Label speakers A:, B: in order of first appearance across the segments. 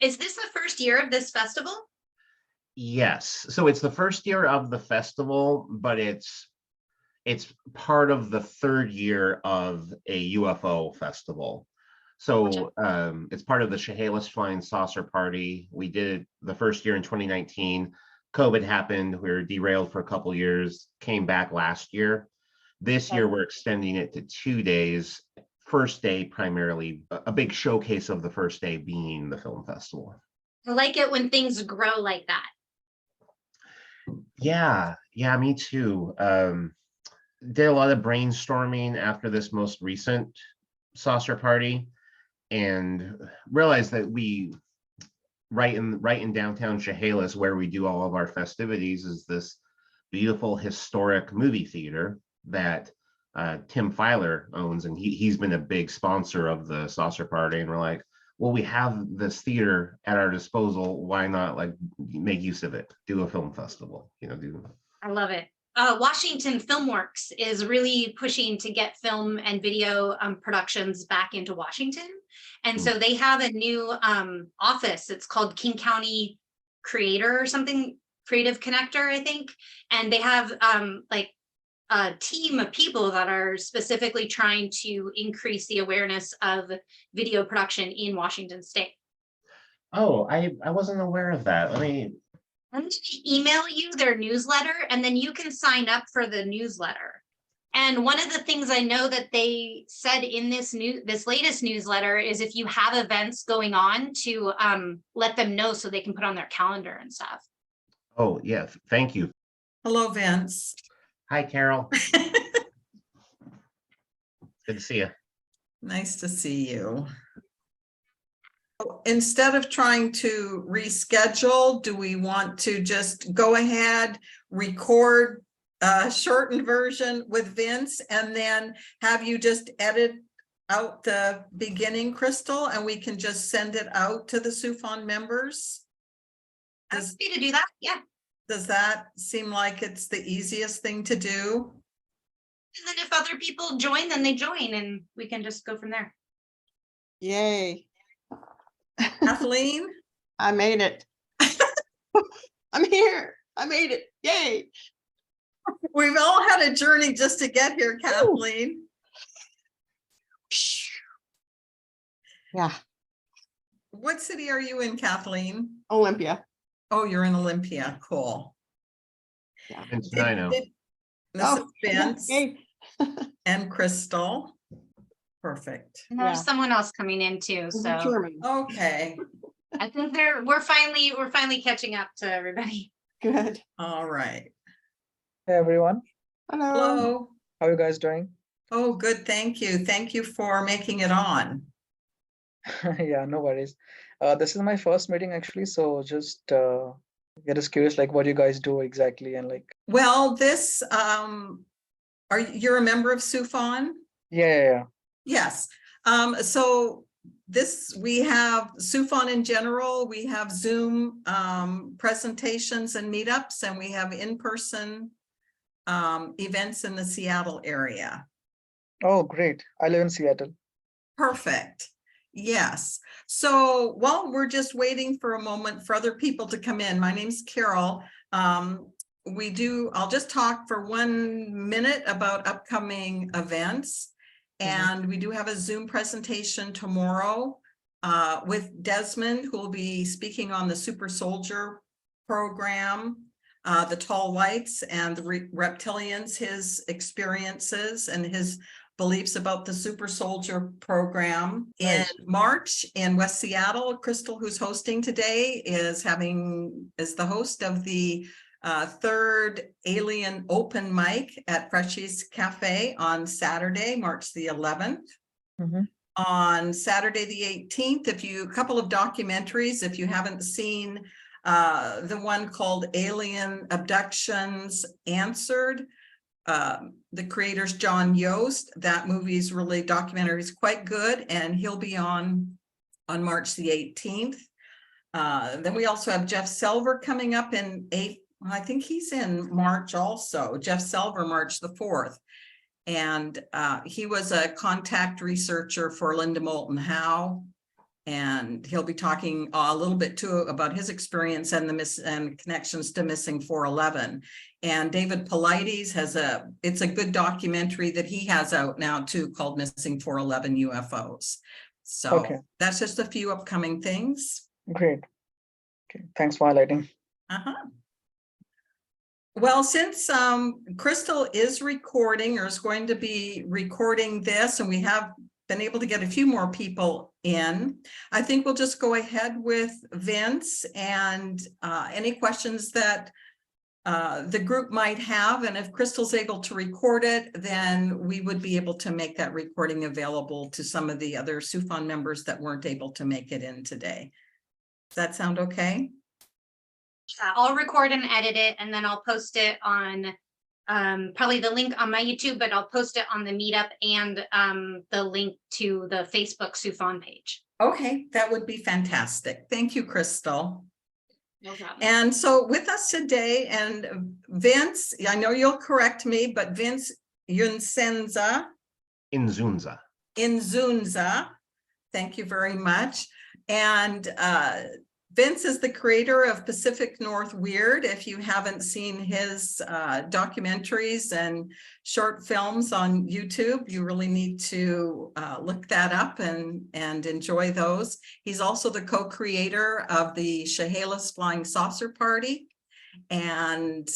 A: Is this the first year of this festival?
B: Yes, so it's the first year of the festival, but it's part of the third year of a UFO festival. So it's part of the Chehalis Flying Saucer Party. We did it the first year in 2019. COVID happened. We were derailed for a couple years, came back last year. This year, we're extending it to 2 days. First day, primarily, a big showcase of the first day being the film festival.
A: I like it when things grow like that.
B: Yeah, me too. Did a lot of brainstorming after this most recent saucer party and realized that we right in downtown Chehalis, where we do all of our festivities, is this beautiful historic movie theater that Tim Filer owns, and he's been a big sponsor of the saucer party. And we're like, well, we have this theater at our disposal. Why not like make use of it? Do a film festival,
A: I love it. Washington Filmworks is really pushing to get film and video productions back into Washington. And so they have a new office. It's called King County Creator or something, Creative Connector, I think. And they have like a team of people that are specifically trying to increase the awareness of video production in Washington State.
B: Oh, I wasn't aware of that. Let me
A: email you their newsletter, and then you can sign up for the newsletter. And one of the things I know that they said in this latest newsletter is if you have events going on, to let them know so they can put on their calendar and stuff.
B: Oh yeah, thank you.
C: Hello, Vince.
B: Hi, Carole. Good to see you.
C: Nice to see you. Instead of trying to reschedule, do we want to just go ahead, record a shortened version with Vince, and then have you just edit out the beginning, Krystal, and we can just send it out to the SUFON members?
A: I'm happy to do that. Yeah.
C: Does that seem like it's the easiest thing to do?
A: And then if other people join, then they join, and we can just go from there.
D: Yay.
C: Kathleen?
D: I made it. I'm here. I made it. Yay.
C: We've all had a journey just to get here, Kathleen.
D: Yeah.
C: What city are you in, Kathleen?
D: Olympia.
C: Oh, you're in Olympia. Cool.
D: Yeah.
B: I know.
C: This is Vince
D: Yay.
C: and Krystal. Perfect.
A: And there's
D: Yeah.
A: someone else coming in too. So
D: German.
C: Okay.
A: I think we're finally catching up to everybody.
D: Good.
C: All right.
E: Hey everyone,
D: Hello.
C: Hello.
E: how are you guys doing?
C: Oh, good. Thank you. Thank you for making it on.
E: Yeah, no worries. This is my first meeting actually, so just get us curious, like what you guys do exactly, and like.
C: Well, this you're a member of SUFON?
E: Yeah.
C: Yes. So we have SUFON in general, we have Zoom presentations and meetups, and we have in-person events in the Seattle area.
E: Oh, great. I live in Seattle.
C: Perfect. Yes. So while we're just waiting for a moment for other people to come in, my name's Carole. I'll just talk for 1 minute about upcoming events. And we do have a Zoom presentation tomorrow with Desmond, who will be speaking on the Super Soldier program, the Tall Whites and the Reptilians, his experiences and his beliefs about the Super Soldier program.
E: Nice.
C: In March in West Seattle, Krystal, who's hosting today, is the host of the third Alien Open Mic at Freshies Cafe on Saturday, March the 11th. On Saturday the 18th, a couple of documentaries, if you haven't seen the one called Alien Abductions Answered, the creator's John Yost. That movie's documentary is quite good, and he'll be on March the 18th. Then we also have Jeff Selver coming up in I think he's in March also. Jeff Selver, March the 4th. And he was a contact researcher for Linda Moulton Howe. And he'll be talking a little bit too about his experience and and connections to Missing 411. And David Paulides has it's a good documentary that he has out now too, called Missing 411 UFOs. So
E: Okay.
C: that's just a few upcoming things.
E: Great. Okay, thanks for highlighting.
C: Well, since Krystal is recording or is going to be recording this, and we have been able to get a few more people in, I think we'll just go ahead with Vince and any questions that the group might have. And if Krystal's able to record it, then we would be able to make that recording available to some of the other SUFON members that weren't able to make it in today. Does that sound okay?
A: Yeah, I'll record and edit it, and then I'll post it on probably the link on my YouTube, but I'll post it on the meetup and the link to the Facebook SUFON page.
C: Okay, that would be fantastic. Thank you, Krystal.
A: No problem.
C: And so with us today, and Vince, I know you'll correct me, but Vince Ynzunza. Ynzunza. Thank you very much. And Vince is the creator of Pacific North Weird. If you haven't seen his documentaries and short films on YouTube, you really need to look that up and enjoy those. He's also the co-creator of the Chehalis Flying Saucer Party. And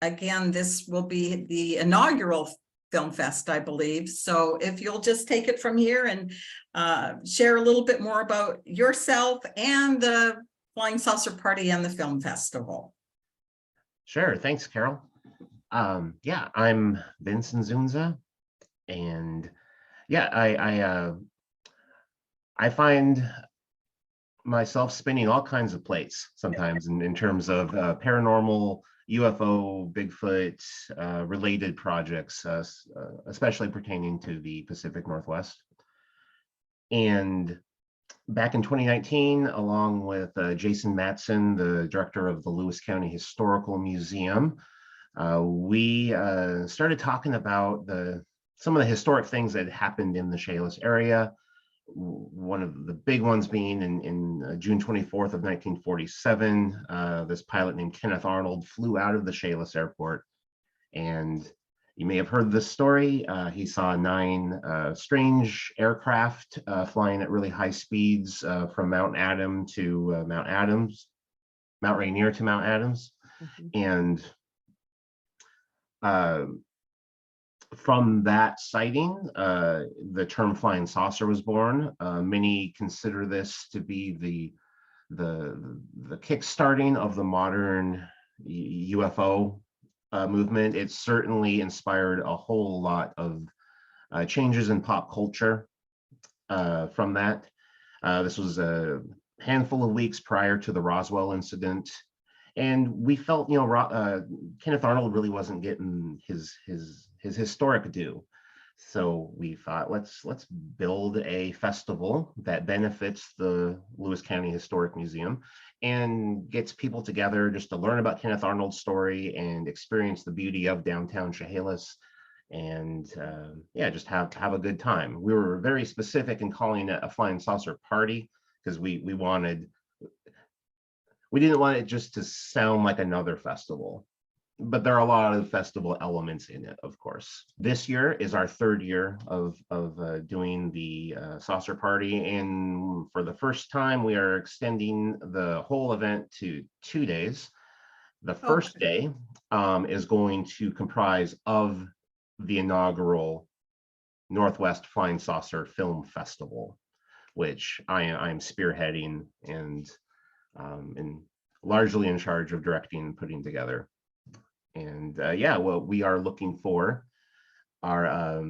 C: again, this will be the inaugural Film Fest, I believe. So if you'll just take it from here and share a little bit more about yourself and the Flying Saucer Party and the Film Festival.
B: Sure, thanks, Carole. Yeah, I'm Vince Ynzunza, and yeah, I find myself spinning all kinds of plates sometimes in terms of paranormal, UFO, Bigfoot related projects, especially pertaining to the Pacific Northwest. And back in 2019, along with Jason Matson, the director of the Lewis County Historical Museum, we started talking about some of the historic things that happened in the Chehalis area. One of the big ones being in June 24th of 1947, this pilot named Kenneth Arnold flew out of the Chehalis Airport, and you may have heard this story. He saw 9 strange aircraft flying at really high speeds from Mount Rainier to Mount Adams. And from that sighting, the term flying saucer was born. Many consider this to be the kickstarting of the modern UFO movement. It certainly inspired a whole lot of changes in pop culture from that. This was a handful of weeks prior to the Roswell incident, and we felt, Kenneth Arnold really wasn't getting his historic due. So we thought, let's build a festival that benefits the Lewis County Historic Museum and gets people together just to learn about Kenneth Arnold's story and experience the beauty of downtown Chehalis, and yeah, just have a good time. We were very specific in calling it a flying saucer party because we didn't want it just to sound like another festival. But there are a lot of festival elements in it, of course. This year is our 3rd year of doing the saucer party, and for the first time, we are extending the whole event to 2 days. The first day is going to comprise of the inaugural Northwest Flying Saucer Film Festival, which I'm spearheading and largely in charge of directing and putting together. And yeah, what we are looking for are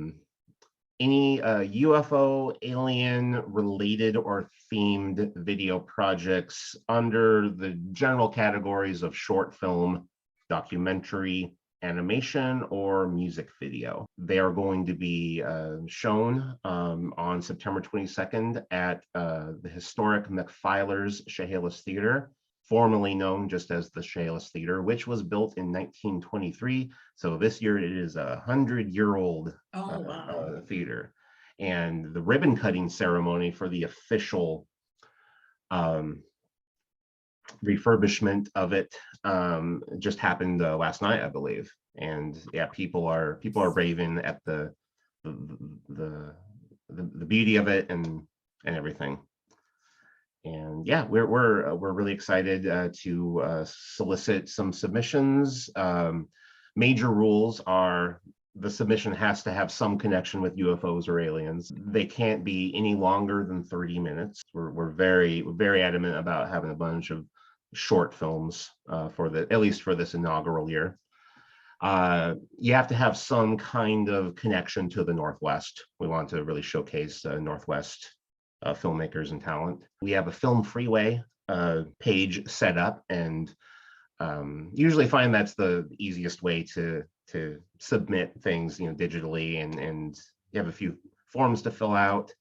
B: any UFO, alien related or themed video projects under the general categories of short film, documentary, animation, or music video. They are going to be shown on September 22nd at the historic McFiler's Chehalis Theater, formerly known just as the Chehalis Theater, which was built in 1923. So this year it is a 100-year-old theater. And the ribbon cutting ceremony for the official refurbishment of it just happened last night, I believe. And yeah, people are raving at the beauty of it and everything. And yeah, we're really excited to solicit some submissions. Major rules are the submission has to have some connection with UFOs or aliens. They can't be any longer than 30 minutes. We're very adamant about having a bunch of short films at least for this inaugural year. You have to have some kind of connection to the Northwest. We want to really showcase Northwest filmmakers and talent. We have a Film Freeway page set up, and usually find that's the easiest way to submit things, digitally, and you have a few forms to fill out.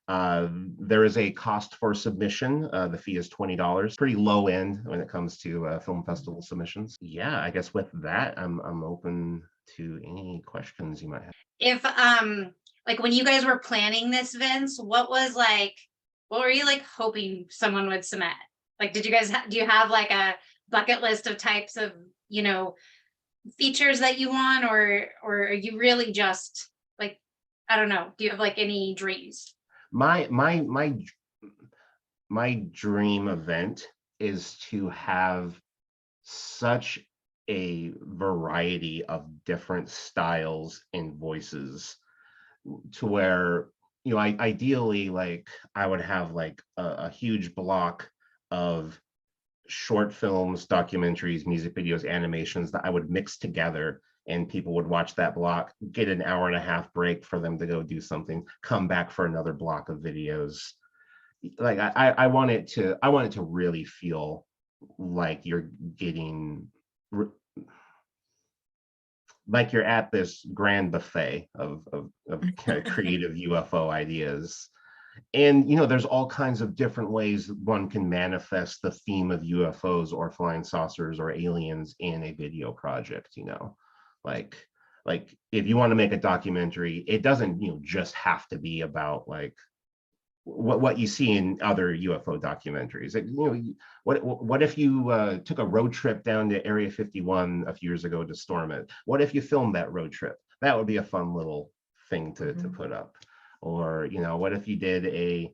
B: There is a cost for submission. The fee is $20, pretty low end when it comes to film festival submissions. Yeah, I guess with that, I'm open to any questions you might have.
A: If like when you guys were planning this, Vince, what were you like hoping someone would submit? Like, did you guys do you have like a bucket list of types of features that you want, or are you really just like, I don't know, do you have like any dreams?
B: My dream event is to have such a variety of different styles and voices, to where ideally, like, I would have like a huge block of short films, documentaries, music videos, animations that I would mix together, and people would watch that block, get an hour and a half break for them to go do something, come back for another block of videos. Like I want it to really feel like you're getting, like you're at this grand buffet of kind of creative UFO ideas. And there's all kinds of different ways one can manifest the theme of UFOs or flying saucers or aliens in a video project. Like if you want to make a documentary, it doesn't just have to be about like what you see in other UFO documentaries. What if you took a road trip down to Area 51 a few years ago to storm it? What if you filmed that road trip? That would be a fun little thing to put up. Or what if you did a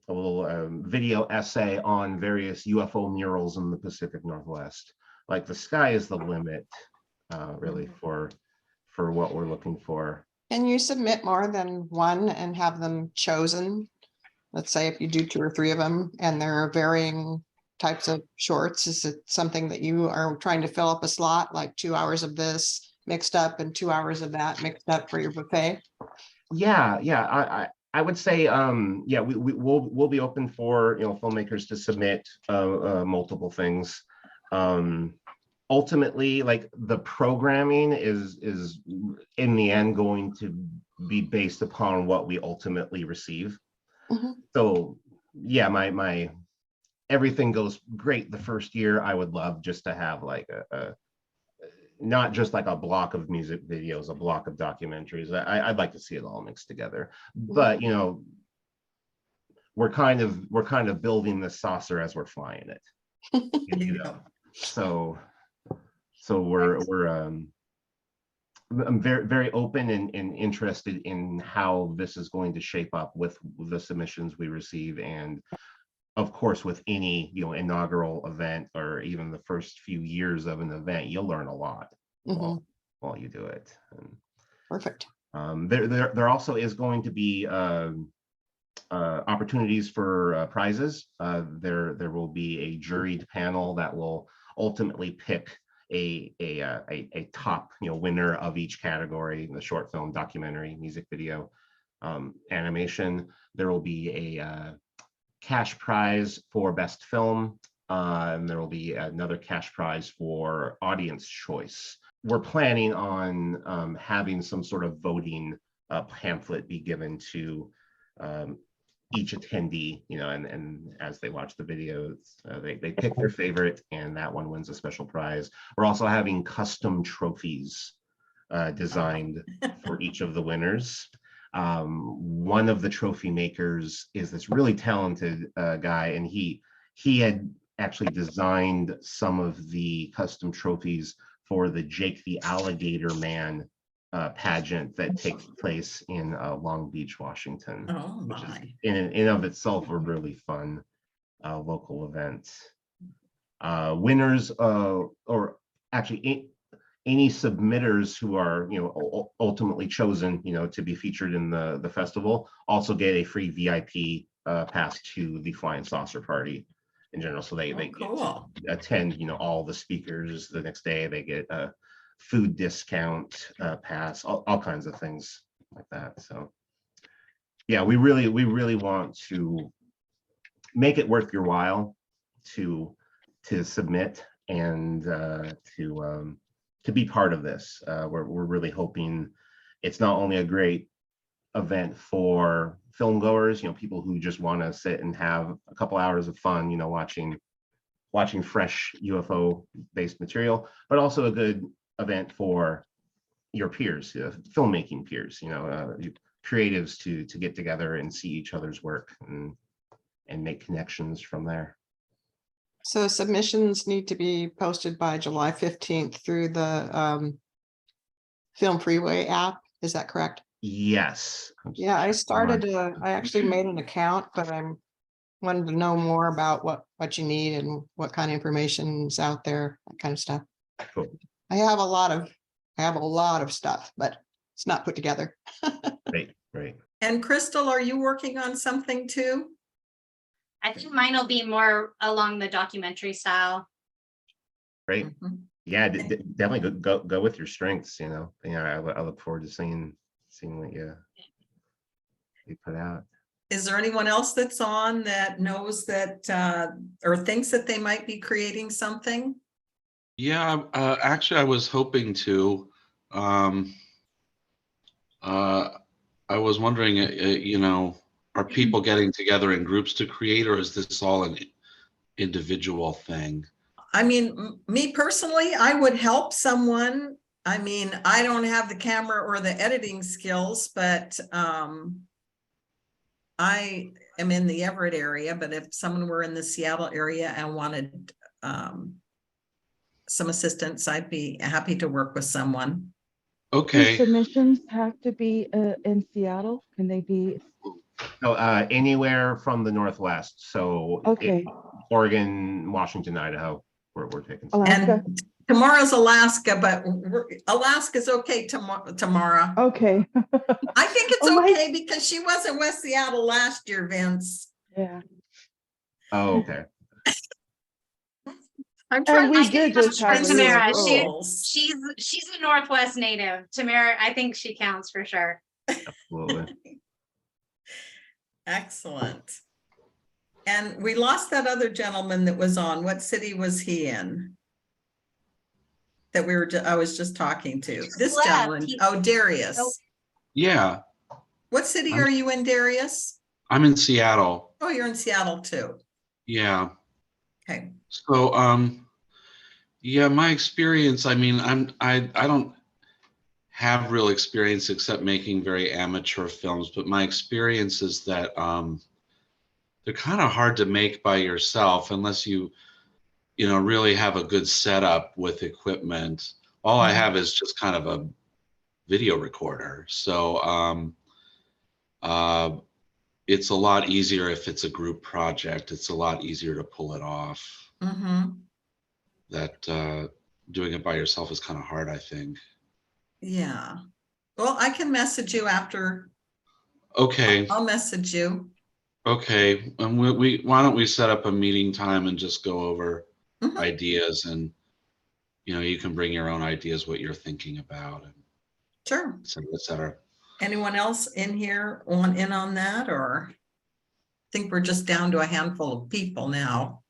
B: little video essay on various UFO murals in the Pacific Northwest? Like, the sky is the limit, really, for what we're looking for.
D: Can you submit more than one and have them chosen? Let's say if you do 2 or 3 of them and there are varying types of shorts, is it something that you are trying to fill up a slot, like 2 hours of this mixed up and 2 hours of that mixed up for your buffet?
B: Yeah. I would say, yeah, we'll be open for filmmakers to submit multiple things. Ultimately, like, the programming is in the end going to be based upon what we ultimately receive. So yeah, my everything goes great the first year. I would love just to have like a not just like a block of music videos, a block of documentaries. I'd like to see it all mixed together. But we're kind of building the saucer as we're flying it. So I'm very open and interested in how this is going to shape up with the submissions we receive, and of course with any inaugural event or even the first few years of an event, you'll learn a lot while you do it. And,
D: perfect.
B: There also is going to be opportunities for prizes. There will be a juried panel that will ultimately pick a top winner of each category: the short film, documentary, music video, animation. There will be a cash prize for best film, and there will be another cash prize for audience choice. We're planning on having some sort of voting pamphlet be given to each attendee, and as they watch the videos, they pick their favorite, and that one wins a special prize. We're also having custom trophies designed for each of the winners. One of the trophy makers is this really talented guy, and he had actually designed some of the custom trophies for the Jake the Alligator Man pageant that takes place in Long Beach, Washington,
C: Oh
B: which is
C: my.
B: in of itself a really fun local event. Winners or actually any submitters who are ultimately chosen to be featured in the festival also get a free VIP pass to the Flying Saucer Party in general. So they get
C: Cool.
B: to attend all the speakers the next day. They get a food discount pass, all kinds of things like that. So yeah, we really want to make it worth your while to submit and to be part of this. We're really hoping it's not only a great event for film goers, people who just want to sit and have a couple hours of fun, watching fresh UFO based material, but also a good event for your peers, filmmaking peers, creatives to get together and see each other's work and make connections from there.
D: So submissions need to be posted by July 15th through the Film Freeway app. Is that correct?
B: Yes.
D: Yeah, I actually made an account, but I'm wanted to know more about what you need and what kind of information is out there, that kind of stuff.
B: Cool.
D: I have a lot of stuff, but it's not put together.
B: Right.
C: And Krystal, are you working on something too?
A: I think mine will be more along the documentary style.
B: Great.
C: Mhm.
B: Yeah, definitely go with your strengths. I look forward to seeing what you put out.
C: Is there anyone else that's on that knows that or thinks that they might be creating something?
F: Yeah, actually, I was hoping to. I was wondering, are people getting together in groups to create, or is this all an individual thing?
C: I mean, me personally, I would help someone. I mean, I don't have the camera or the editing skills, but I am in the Everett area. But if someone were in the Seattle area and wanted some assistance, I'd be happy to work with someone.
G: Do
F: Okay.
G: submissions have to be in Seattle? Can they be?
B: So anywhere from the Northwest. So
G: Okay.
B: Oregon, Washington, Idaho, we're taking some.
G: Alaska.
C: And tomorrow's Alaska, but Alaska's okay tomorrow.
G: Okay.
C: I think it's
G: Oh my-
C: okay because she was in West Seattle last year, Vince.
G: Yeah.
B: Oh, okay.
C: I'm trying
G: we
C: to
G: did
C: get
G: just have a
A: Tamara,
G: UFO.
A: she's a Northwest native. Tamara, I think she counts for sure.
B: Absolutely.
C: Excellent. And we lost that other gentleman that was on. What city was he in? That I was just talking to. This
A: left.
C: gentleman. Oh, Darius.
A: Oh.
F: Yeah,
C: What city
F: I'm-
C: are you in, Darius?
F: I'm in Seattle.
C: Oh, you're in Seattle too.
F: Yeah.
C: Okay.
F: So, yeah, my experience, I mean, I don't have real experience except making very amateur films, but my experience is that they're kind of hard to make by yourself unless you really have a good setup with equipment. All I have is just kind of a video recorder. So it's a lot easier if it's a group project. It's a lot easier to pull it off.
C: Mm-hmm.
F: That doing it by yourself is kind of hard, I think.
C: Yeah. Well, I can message you after.
F: Okay.
C: I'll message you.
F: Okay. And why don't we set up a meeting time and just go over
C: Mhm.
F: ideas, and you can bring your own ideas, what you're thinking about, and
C: Sure.
F: et cetera.
C: Anyone else in here want in on that, or I think we're just down to a handful of people now?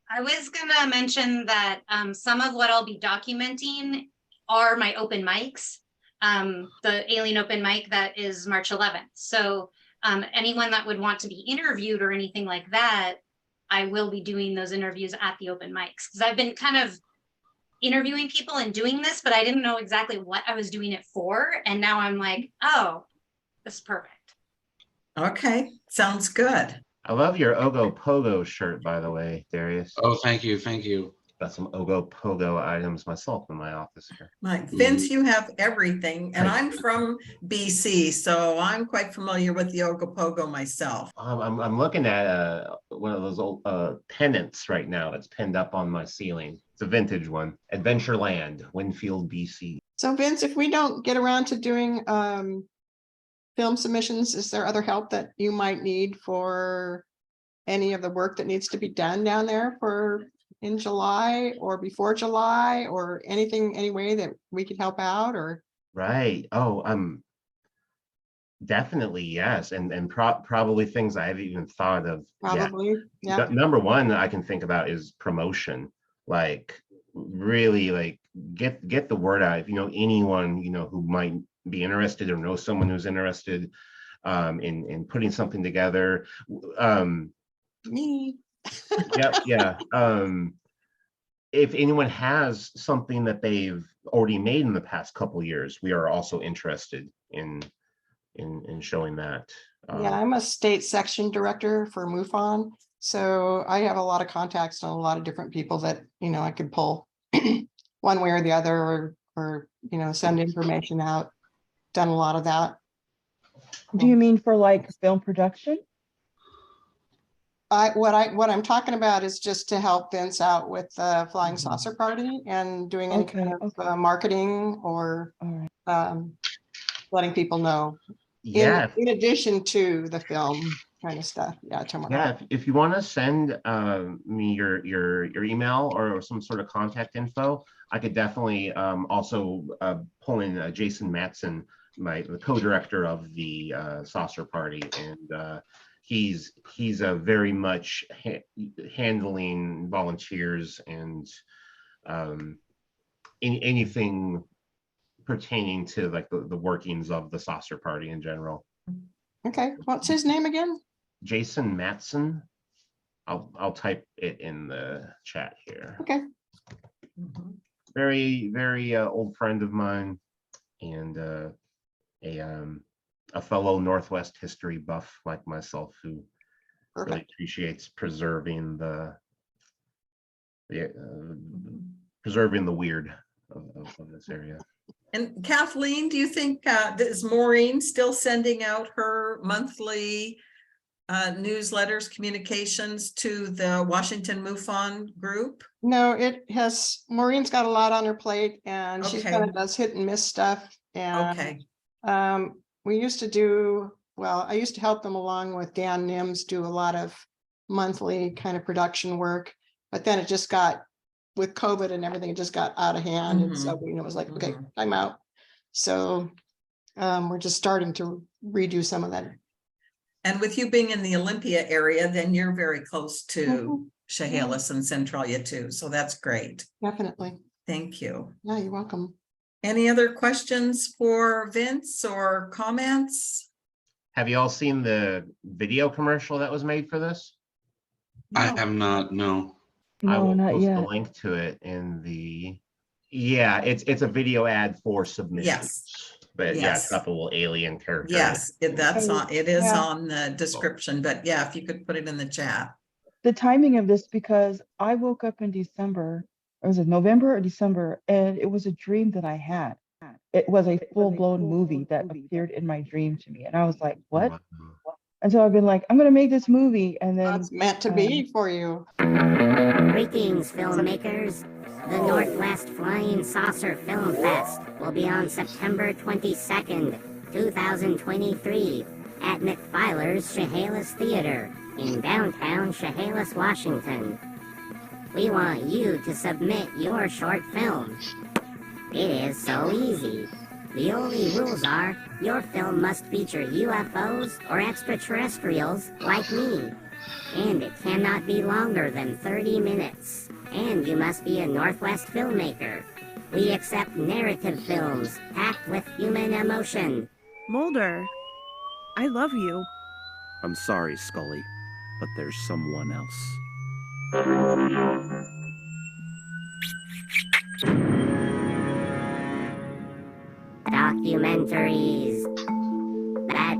A: I was gonna mention that some of what I'll be documenting are my open mics. The Alien open mic that is March 11th. So anyone that would want to be interviewed or anything like that, I will be doing those interviews at the open mics, because I've been kind of interviewing people and doing this, but I didn't know exactly what I was doing it for. And now I'm like, oh, It's perfect.
C: Okay, sounds good.
B: I love your Ogo Pogo shirt, by the way, Darius.
F: Oh, thank you. Thank you.
B: Got some Ogo Pogo items myself in my office here.
C: Like Vince, you have everything, and I'm from BC, so I'm quite familiar with the Ogopogo myself.
B: I'm looking at one of those old pennants right now that's pinned up on my ceiling. It's a vintage one. Adventureland, Winfield, BC.
D: So Vince, if we don't get around to doing film submissions, is there other help that you might need for any of the work that needs to be done down there for in July or before July, or anything, any way that we could help out? Or
B: Right. Oh, definitely yes, and probably things I haven't even thought of yet.
D: probably, yeah.
B: Number one that I can think about is promotion. Like really, like get the word out. If you know anyone who might be interested or know someone who's interested in putting something together.
D: Me.
B: Yeah. If anyone has something that they've already made in the past couple of years, we are also interested in showing that.
D: Yeah, I'm a state section director for MUFON, so I have a lot of contacts on a lot of different people that I could pull one way or the other, or send information out. Done a lot of that.
G: Do you mean for like film production?
D: What I'm talking about is just to help Vince out with the Flying Saucer Party and doing any kind of marketing or
G: All right.
D: Letting people know.
B: Yeah.
D: In addition to the film kind of stuff. Yeah, tomorrow.
B: Yeah. If you want to send me your email or some sort of contact info, I could definitely also pull in Jason Matson, the co-director of the Saucer Party, and he's very much handling volunteers and anything pertaining to like the workings of the Saucer Party in general.
D: Okay, what's his name again?
B: Jason Matson. I'll type it in the chat here.
D: Okay.
B: Very, very old friend of mine, and a fellow Northwest history buff like myself, who really appreciates preserving the weird of this area.
C: And Kathleen, do you think is Maureen still sending out her monthly newsletters, communications to the Washington MUFON group?
D: No, Maureen's got a lot on her plate, and she kind of does hit and miss stuff. And we used to do, I used to help them along with Dan Nims do a lot of monthly kind of production work, but then it just got, with COVID and everything, it just got out of hand. And so it was like, okay, I'm out. So we're just starting to redo some of that.
C: And with you being in the Olympia area, then you're very close to Chehalis and Centralia too. So that's great.
D: Definitely.
C: Thank you.
D: Yeah, you're welcome.
C: Any other questions for Vince or comments?
B: Have you all seen the video commercial that was made for this?
F: No. I have not, no.
B: I will
G: not
B: post
G: yet.
B: a link to it in the, it's a video ad for submissions.
C: Yes.
B: But yeah, it's got the little alien character.
C: Yes, it is on the description, but yeah, if you could put it in the chat.
G: The timing of this, because I woke up in December, or was it November or December, and it was a dream that I had. It was a full-blown movie that appeared in my dream to me, and I was like, what?
B: Wow.
G: And so I've been like, I'm gonna make this movie, and then
D: It's meant to be for you.
H: Greetings, filmmakers. The Northwest Flying Saucer Film Fest will be on September 22nd, 2023 at McFiler's Chehalis Theater in downtown Chehalis, Washington. We want you to submit your short film. It is so easy. The only rules are your film must feature UFOs or extraterrestrials like me. And it cannot be longer than 30 minutes. And you must be a Northwest filmmaker. We accept narrative films packed with human emotion.
I: Mulder, I love you.
J: I'm sorry, Scully, but there's someone else.
H: Documentaries. Bad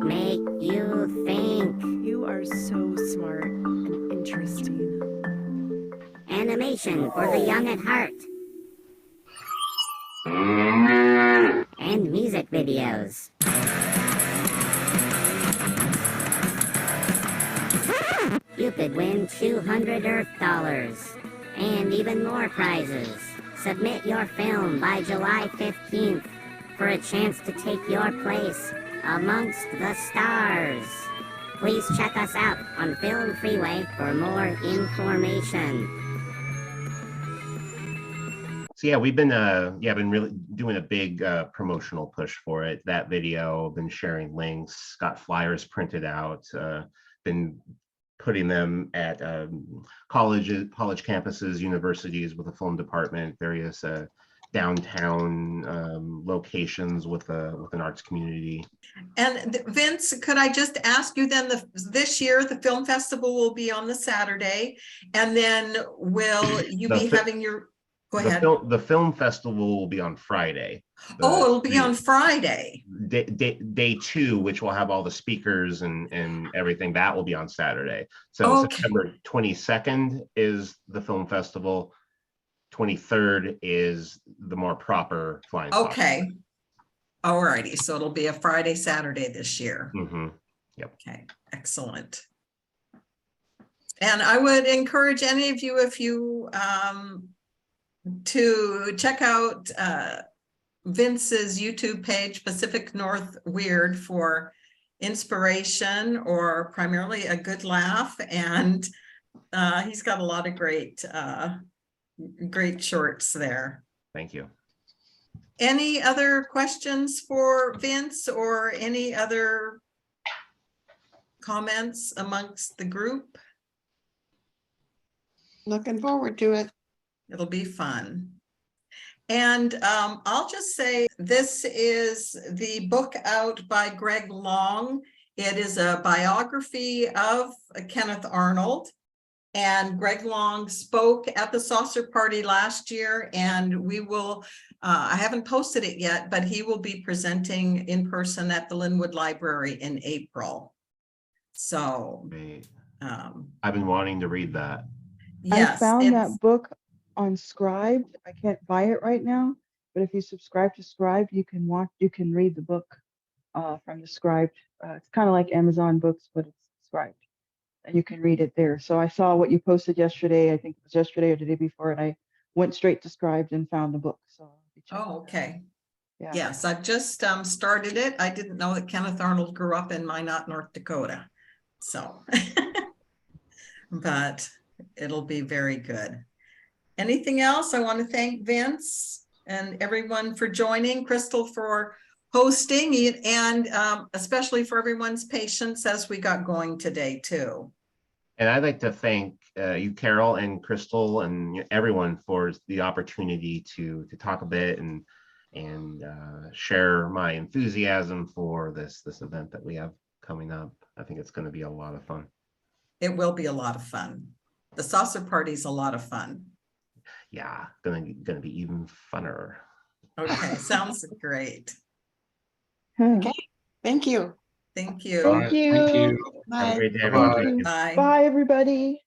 H: think.
I: You are so smart and interesting.
H: Animation for the young at heart. And music videos. You could win 200 Earth dollars and even more prizes. Submit your film by July 15th for a chance to take your place amongst the stars. Please check us out on Film Freeway for more information.
B: So yeah, we've been been really doing a big promotional push for it. That video, been sharing links, got flyers printed out, been putting them at college campuses, universities with a film department, various downtown locations with an arts community.
C: And Vince, could I just ask you then, this year, the film festival will be on the Saturday, and then will you be having your, go ahead.
B: The film festival will be on Friday.
C: It'll be on Friday.
B: Day 2, which will have all the speakers and everything, that will be on Saturday. So September 22nd is the film festival. 23rd is the more proper flying.
C: Okay. All righty. So it'll be a Friday, Saturday this year.
B: Mm-hmm. Yep.
C: Okay. Excellent. And I would encourage any of you, if you to check out Vince's YouTube page, Pacific North Weird, for inspiration or primarily a good laugh. And he's got a lot of great shorts there.
B: Thank you.
C: Any other questions for Vince or any other comments amongst the group?
D: Looking forward to it.
C: It'll be fun. And I'll just say, this is the book out by Greg Long. It is a biography of Kenneth Arnold. And Greg Long spoke at the Saucer Party last year, and we will, I haven't posted it yet, but he will be presenting in person at the Linwood Library in April. So
B: I've been wanting to read that.
C: Yes,
G: I found that book on Scribe. I can't buy it right now, but if you subscribe to Scribe, you can read the book from the Scribe. It's kind of like Amazon Books, but it's Scribed. And you can read it there. So I saw what you posted yesterday. I think it was yesterday or the day before, and I went straight to Scribed and found the book. So
C: okay.
G: Yeah.
C: Yes, I've just started it. I didn't know that Kenneth Arnold grew up in Minot, North Dakota. So, but it'll be very good. Anything else? I want to thank Vince and everyone for joining, Krystal for hosting, and especially for everyone's patience as we got going today too.
B: And I'd like to thank you, Carole and Krystal, and everyone for the opportunity to talk a bit and share my enthusiasm for this event that we have coming up. I think it's going to be a lot of fun.
C: It will be a lot of fun. The Saucer Party is a lot of fun.
B: Yeah, gonna be even funner.
C: Okay, sounds great.
D: Okay, thank you.
C: Thank you.
G: Thank you.
F: Thank you.
D: Bye.
B: Have a great day,
F: Bye-bye.
B: everyone.
C: Bye.
G: Bye, everybody.